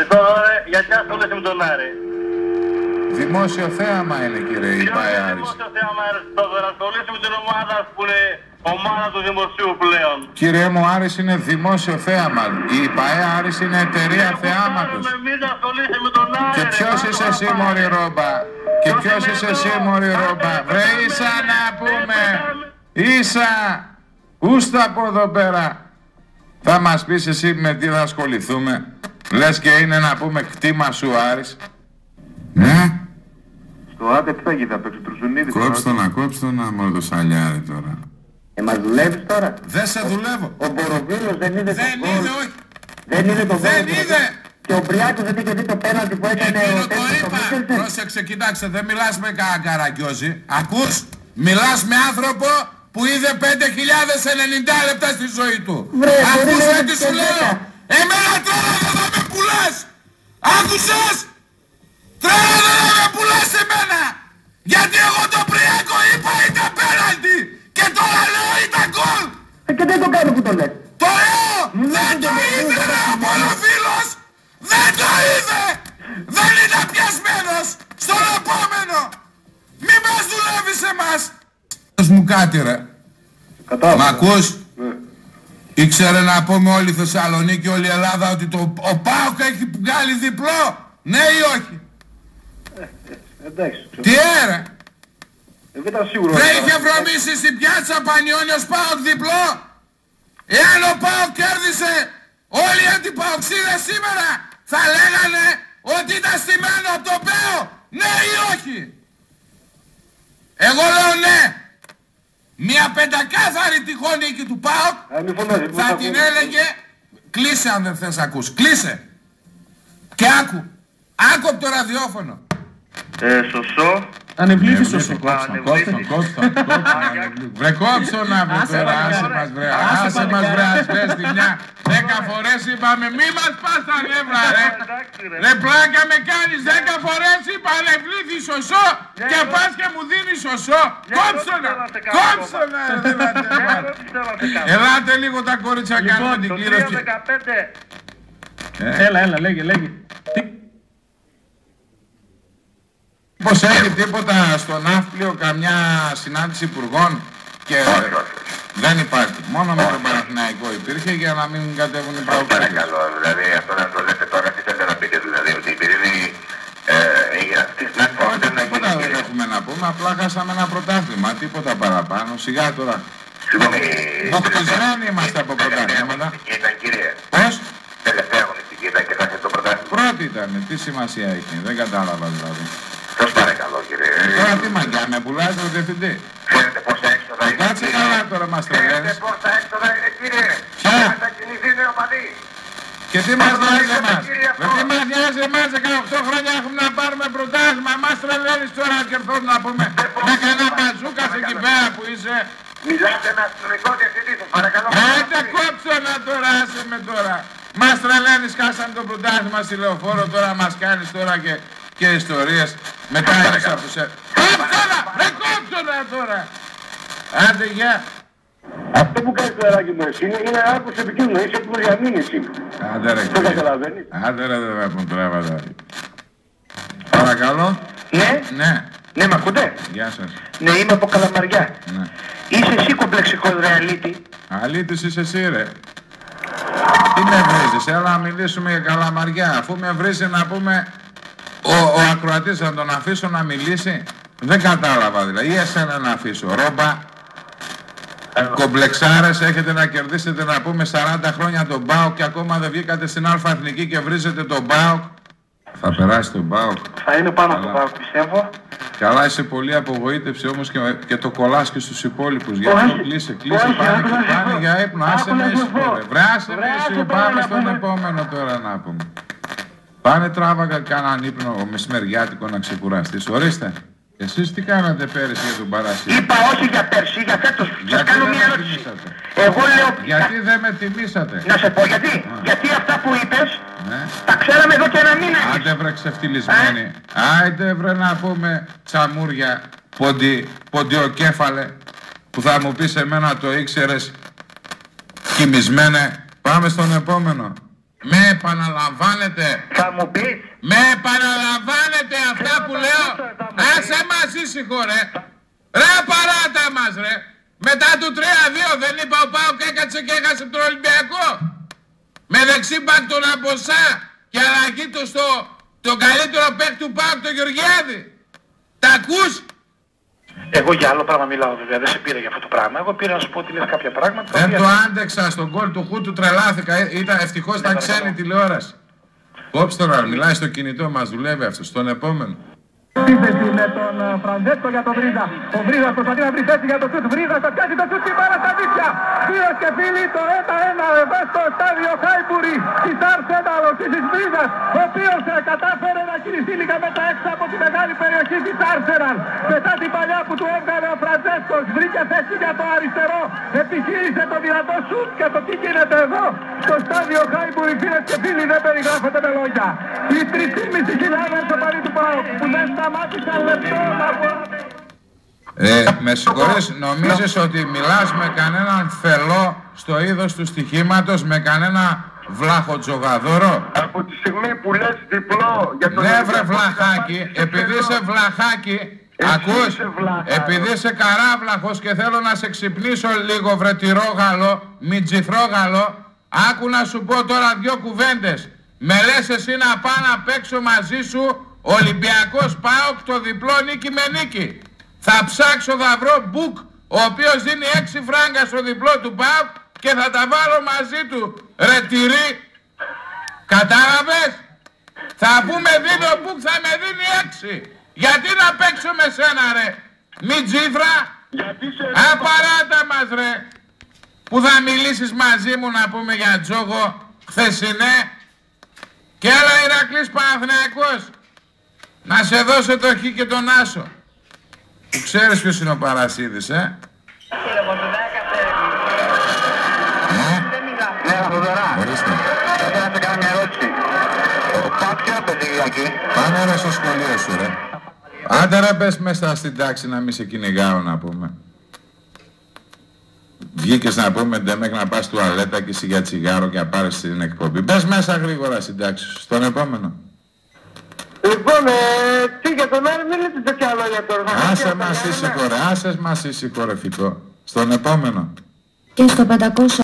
Χριστόδωρε, γιατί ασχολείσαι με τον Άρη? Δημόσιο θέαμα είναι, κύριε, η ΠΑΕ Άρης. Δημόσιο θέαμα, Χριστόδωρε, ασχολείσαι με την ομάδα που είναι ομάδα του δημοσίου πλέον. Κύριε μου, Άρης είναι δημόσιο θέαμα. Η ΠΑΕ Άρης είναι εταιρεία θεάματος. Και ποιος είσαι εσύ, μωρή ρόμπα? Και ποιος είσαι εσύ, μωρή ρόμπα? Βρε Ίσα να πούμε. Ίσα, ούστα από εδώ πέρα. Θα μας πεις εσύ με τι θα ασχοληθούμε? Λες και είναι να πούμε κτήμα σου, Άρης. Ναι. Στο άντε τι θα γίνει, θα παίξει Τρουσουνίδη? Κόψτε να μόνο το σαλιάρι τώρα. Μας δουλεύεις τώρα? Δεν σε δουλεύω. Ο Μποροβίλος δεν είδε Δεν είδε, όχι. Δεν είδε τον Δεν είδε. Και ο Μπριάκος δεν είχε δει το πέναλτι που έκανε ο Τέλος. Πρόσεξε, κοιτάξτε, δεν μιλάς με καραγκιόζη. Ακούς, μιλάς με άνθρωπο που είδε 5.090 λεπτά στη ζωή του. Ακούσε τι σου λέω. Εμένα τώρα δεν θα με πουλάς. Άκουσες? Τρέλα δεν θα με πουλάς εμένα. Γιατί εγώ το Μπριάκο είπα ήταν πέναλτι. Και τώρα λέω ήταν γκολ. Και δεν το κάνω που το λες. Το λέω. Δεν το είδε ρε ο Πολοφίλος. Δεν το είδε. Δεν ήταν πιασμένος. Στον επόμενο. Μη μας δουλεύεις εμάς. Δώσ' μου κάτι ρε. Μ' ακούς? Ήξερε να πούμε όλη η Θεσσαλονίκη, όλη η Ελλάδα ότι ο ΠΑΟΚ έχει βγάλει διπλό. Ναι ή όχι? Εντάξει. Τι έρε? Δεν ήταν σίγουρο. Δεν είχε βρωμίσει στην πιάτσα Πανιώνιος ΠΑΟΚ διπλό? Εάν ο ΠΑΟΚ κέρδισε, όλοι οι αντιπαοξίδες σήμερα θα λέγανε ότι ήταν στημένο από το ΠΑΟ. Ναι ή όχι? Εγώ λέω ναι. Μια πεντακάθαρη τυχόν νίκη του ΠΑΟΚ θα την έλεγε. Κλείσε αν δεν θες να ακούς. Κλείσε. Και άκου. Άκου από το ραδιόφωνο. Σωσό. Ανεβλήθη σωσό. Κόψτον. Βρε κόψτον να βρε τώρα. Άσε μας βρε. Άσε μας βρε. Ας βρες τη μια. 10 φορές είπαμε μη μας πας τα νεύρα ρε. Ρε πλάκα με κάνεις. 10 φορές είπα ανεβλήθη σωσό. Και πας και μου δίνεις σωσό. Κόψτον. Ελάτε λίγο τα κόριτσια κάνουμε την κλήρωση. Έλα, λέγε. Πως έχει τίποτα στο Ναύπλιο καμιά συνάντηση υπουργών? Και δεν υπάρχει. Μόνο με τον Παναθηναϊκό υπήρχε για να μην κατέβουν οι παοξίδες. Παρακαλώ, δηλαδή αυτό να το λέτε τώρα τι θέλετε να πείτε, δηλαδή ότι η πυρήνη τίποτα δεν έχουμε να πούμε, απλά χάσαμε ένα πρωτάθλημα, τίποτα παραπάνω, σιγά τώρα. Συγγνώμη, Βοπτισμένοι είμαστε από πρωταθλήματα. ήταν κύριε. Πώς? Τελευταία αγωνιστική ήταν και θα έχετε το πρωτάθλημα. Πρώτη ήταν, τι σημασία έχει, δεν κατάλαβα δηλαδή. Σας παρακαλώ κύριε. Τώρα τι μαγκιά, με πουλάει το διευθυντή. Ξέρετε πόσα έξοδα είναι? Κάτσε καλά τώρα μας τρελαίνεις. Ξέρετε πόσα έξοδα είναι κύριε? Ποια? Θα μετακινηθεί νεοπαδί. Και τι μας νοιάζει εμάς? Τι μας νοιάζει εμάς? 18 χρόνια έχουμε να πάρουμε πρωτάθλημα. Μας τρελαίνεις τώρα και έρθω να πούμε με κανένα μπαζούκας εκεί πέρα που είσαι. Μιλάτε με αστυνομικό διευθυντή σας παρακαλώ. Άντε κόψω να τώρα, άσε με τώρα. Μας τρελαίνεις, χάσαμε το πρωτάθλημα στη Λεωφόρο, τώρα μας κάνεις τώρα και ιστορίες. Μετά έριξα που σε... Κόψωνα τώρα! Άντε γεια! Αυτό που κάνεις το εράκι μου εσύ είναι άκουσε επικίνδυνο, είσαι έτοιμος για μήνυση. Άντε ρε, Το καταλαβαίνεις? άντε ρε, δεν βλέπουν τράβατα. Παρακαλώ. Ναι, μ' ακούτε? Γεια σας. Ναι, είμαι από Καλαμαριά. Ναι. Είσαι εσύ κομπλεξικός ρε αλήτη? Αλήτης είσαι εσύ ρε. Τι με βρίζεις, έλα να μιλήσουμε για Καλαμαριά. Αφού με βρίζει να πούμε ο ακροατής να τον αφήσω να μιλήσει. Δεν κατάλαβα δηλαδή. Ή εσένα να αφήσω. Ρόμπα. Κομπλεξάρες έχετε να κερδίσετε να πούμε 40 χρόνια τον ΠΑΟΚ και ακόμα δεν βγήκατε στην Α' Εθνική και βρίζετε τον ΠΑΟΚ. Θα περάσει τον ΠΑΟΚ. Θα είναι πάνω από τον ΠΑΟΚ πιστεύω. Καλά, είσαι πολύ απογοήτευση όμως και το κολλάς και στους υπόλοιπους. Γι' αυτό κλείσε, πάνε για ύπνο. Άσε με εσύ, άσε με εσύ, πάμε στον επόμενο τώρα να πούμε. Πάνε τράβαγα κάναν ύπνο μεσημεριάτικο να ξεκουραστείς. Ορίστε. Εσείς τι κάνατε πέρυσι για τον Παράσι? Είπα όχι για πέρσι, για φέτος. Σας κάνω μια ερώτηση. Εγώ λέω... Γιατί δεν με τιμήσατε? Να σε πω γιατί. Γιατί αυτά που είπες Ναι. τα ξέραμε εδώ και ένα μήνα. Άντε βρε ξεφτυλισμένοι. Άντε βρε να πούμε τσαμούρια ποντιοκέφαλε που θα μου πεις εμένα το ήξερες κοιμισμένε. Πάμε στον επόμενο. Με επαναλαμβάνετε. Θα μου πεις. Με επαναλαμβάνετε αυτά που λέω. Άσε μας ήσυχο ρε. Ρε παράτα μας ρε. Μετά του 3-2 δεν είπα ο ΠΑΟΚ έκατσε και έχασε τον Ολυμπιακό. Με δεξί μπακ τον Αμποσά και αλλαγή του στο τον καλύτερο παίκτη του ΠΑΟΚ τον Γεωργιάδη. Τα ακούς? Εγώ για άλλο πράγμα μιλάω βέβαια, δεν σε πήρα για αυτό το πράγμα. Εγώ πήρα να σου πω ότι λες κάποια πράγματα. Δεν το άντεξα στον γκολ του Χούτου, τρελάθηκα. Ήταν ευτυχώς ήταν ξένη τηλεόραση. Κόψτε τώρα, μιλάει στο κινητό, μας δουλεύει αυτό, στον επόμενο. Επίθεση με τον Φραντζέσκο για τον Βρίζα. Ο Βρίζας προσπαθεί να βρει θέση για το σουτ. Βρίζας θα πιάσει το σουτ και πάρα στα δίχτυα. Φίλες και φίλοι, το 1-1 εδώ στο στάδιο Χάιμπουρι της Arsenal της Βρίζας, ο οποίος κατάφερε να κινηθεί λίγα μετά έξω από τη μεγάλη περιοχή της Arsenal. Μετά την παλιά που του έβγαλε ο Φραντζέσκος, βρήκε θέση για το αριστερό, επιχείρησε το δυνατό σουτ και το τι γίνεται εδώ στο στάδιο Χάιμπουρι, φίλες και φίλοι, δεν περιγράφεται με λόγια. Οι 3.500 οπαδοί του ΠΑΟΚ που δεν σταμάτησαν λεπτό να με συγχωρείς, νομίζεις ότι μιλάς με κανέναν θελό στο είδος του στοιχήματος, με κανένα βλαχοτζογαδόρο? Από τη στιγμή που λες διπλό για τον... Ναι βρε βλαχάκι, επειδή είσαι βλαχάκι, ακούς, επειδή είσαι καράβλαχος και θέλω να σε ξυπνήσω λίγο βρε τυρόγαλο, μιτζιθρόγαλο, άκου να σου πω τώρα δυο κουβέντες. Με λες εσύ να πάω να παίξω μαζί σου Ολυμπιακός ΠΑΟΚ το διπλό νίκη με νίκη. Θα ψάξω, θα βρω μπουκ ο οποίος δίνει 6 φράγκα στο διπλό του ΠΑΟΚ και θα τα βάλω μαζί του. Ρε τυρί, κατάλαβες? Θα πούμε δίνω μπουκ, θα με δίνει 6. Γιατί να παίξω με σένα ρε, μη τζίφρα. Απαράτα μας ρε, που θα μιλήσεις μαζί μου να πούμε για τζόγο χθεσινέ. Και άλλα Ηρακλής Παναθηναϊκός. Να σε δώσω το Χ και τον Άσο. Που ξέρεις ποιος είναι ο Παρασίδης, Ναι, Θοδωρά. Ορίστε. Θα ήθελα να σε κάνω μια ερώτηση. Ο ΠΑΟΚ ποιο έπαιζε Κυριακή? Πάνε ρε στο σχολείο σου ρε. Άντε ρε μπες μέσα στην τάξη να μην σε κυνηγάω να πούμε. Βγήκες να πούμε ντεμέκ να πας τουαλέτα και εσύ για τσιγάρο και να πάρεις την εκπομπή. Μπες μέσα γρήγορα στην τάξη σου. Στον επόμενο. Λοιπόν, τι για τον Άρη, μην λέτε τέτοια λόγια τώρα. Άσε μας ήσυχο ρε, άσε μας ήσυχο ρε φυτό. Στον επόμενο. Και στο 500